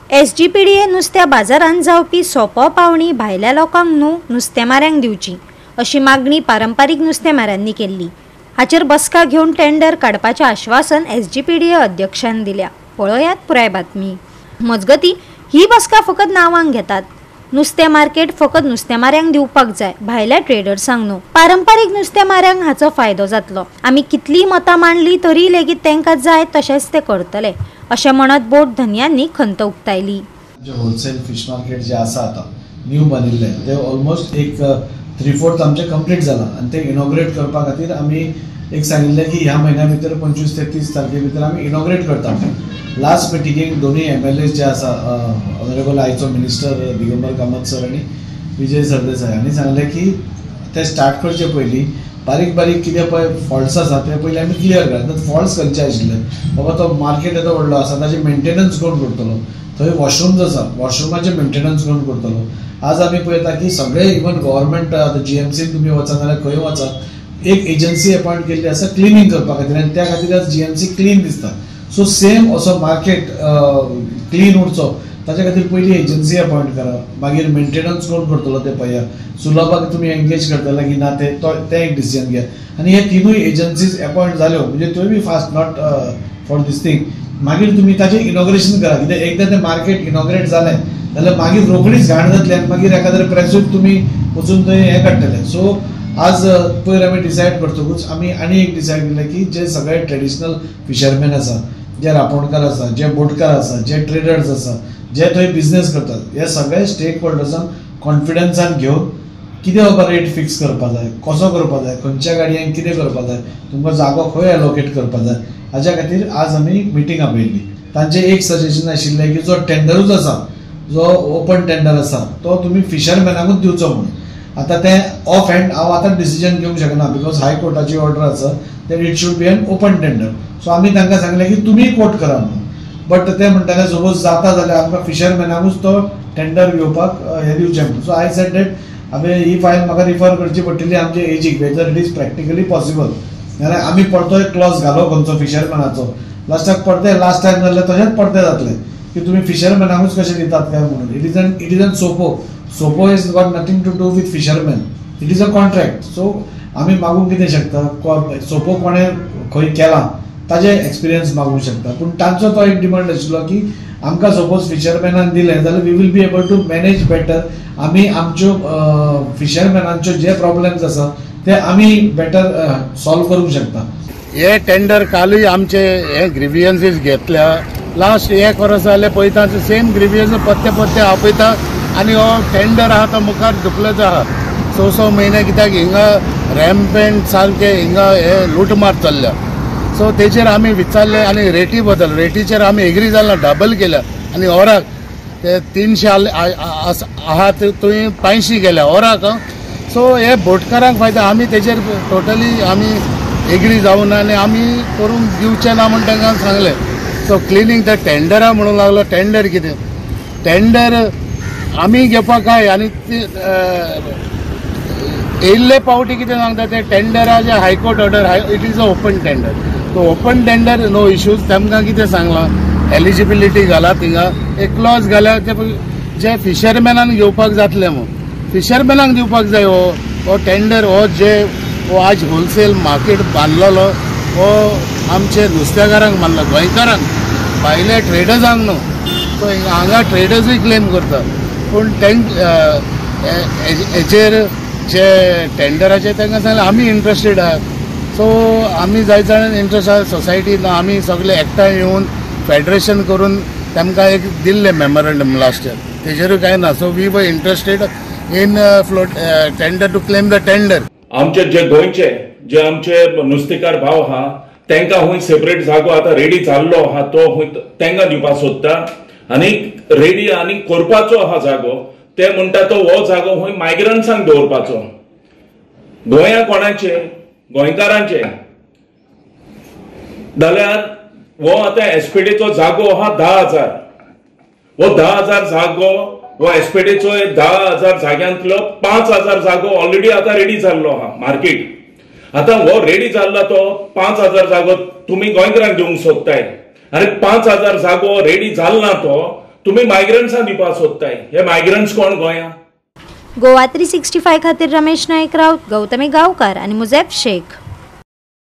SGPDA नुस्त्या बाजारांत जावपी सोपो पावणी भायल्या लोकांक नुस्तेमाऱ्यांक दिवची अशी मागणी पारंपारीक नुस्तेमारांनी केल्ली। हाचेर बसका घेवन टेंडर काडपाचें आश्वासन एसजीपीडीए अध्यक्षान दिल्या। पळयात पुराय बातमी। मजगती ही बसका फकत नांवांक घेतात। नुस्तें मार्केट फकत नुस्तेमाऱ्यांक दिवपाक जाय, भायल्या ट्रेडर्सांक न्हू। पारंपारीक नुस्तेमाऱ्यांक हाचो फायदो जातलो। आमी कितली मतां मांडली तरी लेगीत तांकां जाय तशेंच ते करतले अशें म्हणत बोट धन्यांनी खंत उक्तायली। जे होलसेल फिश मार्केट जे आसा आता न्यू बनिल्ले ते ऑलमोस्ट एक 3/4 आमचे कंप्लीट जाला आणि ते इनॉग्रेट करपा खातीर आमी एक सांगिल्लें की ह्या म्हयन्या भितर 25 ते 30 तारखे भितर आमी इनॉग्रेट करता। लास्ट मिटिंगेक दोन्ही MLA जे आसा ऑनरेबल आयचो मिनिस्टर दिगंबर कामत सर आणि विजय सरदेसाय हांणी सांगलें की ते स्टार्ट करचे पयलीं बारीक बारीक कितें पळय फॉल्ट्स आसा ते पयलीं आमी क्लियर करात। फॉल्ट्स खंयचे आशिल्ले बाबा तो मार्केट येदो व्हडलो आसा ताजे मेंटेनन्स कोण करतलो, थंय वॉशरूम्स आसा वॉशरूमाचे मेंटेनन्स कोण करतलो। आज आमी पळयता की सगळे इवन गव्हर्मेंट आतां GMC तुमी वचात जाल्यार खंय वचात एक एजन्सी अपॉइंट केल्ली आसा क्लिनिंग करपा खातीर आनी त्या खातीर आज GMC क्लीन दिसता। सो सेम असो मार्केट क्लीन उरचो ताच्या खातीर पयली एजन्सी अपॉइंट करा, मागीर मेंटेनन्स कोण करतलो ते पळया, सुलभाक तुमी एंगेज करतले की ना ते एक डिसिजन घ्या। आनी हे तिनूय एजन्सीज अपॉइंट जाल्यो म्हणजे त्यो be fast not for this thing. मागीर तुमी ताचें इनॉग्रेशन करा, कित्याक एकदां तें मार्केट इनॉग्रेट जालें जाल्यार मागीर रोखडीच घाण जातली आनी मागीर एखाद्या प्रेसूच तुमी वचून थंय हें काडटले। सो आज पयर आमी डिसायड करतकूच आमी आनी एक डिसायड केलें की जे सगळे ट्रेडिशनल फिशरमॅन आसा, जे रांपोणकार आसा, जे बोटकार आसा, जे ट्रेडर्स आसा, जे थंय बिझनेस करतात, हे सगळे स्टेक होल्डर्सांक कॉन्फिडन्सान घेवन कितें बाबा रेट फिक्स करपा जाय, कसो करपा जाय, खंयच्या गाडयांक कितें करपा जाय, तुमकां जागो खंय एलोकेट करपा जाय, हाच्या खातीर आज आमी मिटींग आपयल्ली। तांचें एक सजेशन आशिल्लें की जो टेंडरूच आसा, जो ओपन टेंडर आसा तो तुमी फिशरमॅनाकूच दिवचो म्हणून। आतां तें ऑफ हँड हांव आतां डिसिजन घेवंक शकना बिकॉज हाय कोर्टाची ऑर्डर आसा that it should be an open tender. So आमी तांकां सांगलें की तुमी कोट करा म्हणून, बट ते म्हणटाले सपोज जाता जाल्यार आमकां फिशरमॅनाकूच तो टेंडर घेवपाक हें दिवचें म्हणून। सो आय सेड दॅट हांवें ही फायल म्हाका रिफर करची पडटली आमचे एजीक whether it is practically possible, जाल्यार आमी परतो एक क्लॉज घालो खंयचो फिशरमॅनाचो, लास्टाक परते लास्ट टायम जाल्ले तशेंच परते जातले की तुमी फिशरमॅनाकूच कशें दितात काय म्हणून। इट इज एन सोपो is got nothing to do with fisherman, it is a contract. So आमी मागूंक कितें शकता, सोपो कोणें खंय केला ताजे एक्सपिरियन्स मागूंक शकता, पूण तांचो तो एक डिमांड आशिल्लो की आमकां सपोज फिशरमॅनान दिलें जाल्यार we will be able to manage better. आमी आमच्यो फिशरमॅनांच्यो जे प्रॉब्लेम्स आसा ते आमी बेटर सॉल्व करूंक शकता। हे टेंडर कालूय आमचे हे ग्रिवियन्सीस घेतल्या, लास्ट 1 वर्स जालें पळयता सेम ग्रिवियन्स पत्ते आपयता आनी हो टेंडर आहा तो मुखार धुकलोच आहा। 6 म्हयने कित्याक हिंगा रॅम्पेंट सारके हिंगा हे लूटमार चल्ल्या। सो तेचेर आमी विचारले आनी रेटीचेर आमी एग्री जाल्ला, डबल केल्या आनी ओराक ते 300 आहा थंय 500 गेल्या ओराक। सो हे बोटकारांक फायदा, आमी तेचेर टोटली आमी एग्री जावन आनी आमी करून दिवचे ना म्हणून तांकां सांगलें। सो क्लिनींग ते टेंडरा म्हणूंक लागलो, टेंडर कितें टेंडर आमी घेवपाक काय आनी येयल्ले पावटी कितें सांगता ते टेंडराचे high court order it is a open tender. So open tender no issues. तांकां कितें सांगलां एलिजिबिलिटी घाला, थिंगा एक क्लॉज घाल्या जे फिशरमॅनान घेवपाक जातले म्हणून, फिशरमॅनाक दिवपाक जाय हो टेंडर। हो आज होलसेल मार्केट बांदलेलो हो आमचे नुस्तेकारांक बांदला, गोंयकारांक, भायल्या ट्रेडर्सांक न्हू। सो हांगा ट्रेडर्सूय क्लेम करता, पूण हेचेर जे टेंडराचे तांकां सांगलें आमी इंट्रस्टेड आहात। सो आमी जाय जाण इंट्रस्ट आहा सोसायटीन, आमी सगळे एकठांय येवन फेडरेशन करून तांकां एक दिल्लें मेमोरंडम लास्ट इयर, तेजेरूय कांय ना। So we were interested in tender to claim the tender. आमचे जे गोंयचे जे आमचे नुस्तेकार भाव आहा तांकां हूंय सेपरेट जागो आतां रेडी जाल्लो आहा, तो हूंय तांकां दिवपाक सोदता आनी रेडी आनी करपाचो आहा जागो। ते म्हणटा तो हो जागो हूंय मायग्रंट्सांक दवरपाचो। गोंया कोणाचे गोंयकारांचे जाल्यार हो आतां एसपीडीचो जागो आहा 10,000। हो 10,000 जागो हो एसपीडीचो 10,000 जाग्यांतलो 5,000 जागो ऑलरेडी आतां रेडी जाल्लो आहा मार्केट। आतां हो रेडी जाल्लो तो 5,000 जागो तुमी गोंयकारांक दिवंक सोदताय आनी 5,000 जागो रेडी जालना तो तुम्ही मायग्रंट्सांक दिवपाक सोदताय. हे मायग्रंट्स कोण गोंया? गोवा 365 खातीर रमेश नायक राऊत, गौतमी गांवकार आनी मुझेब शेख.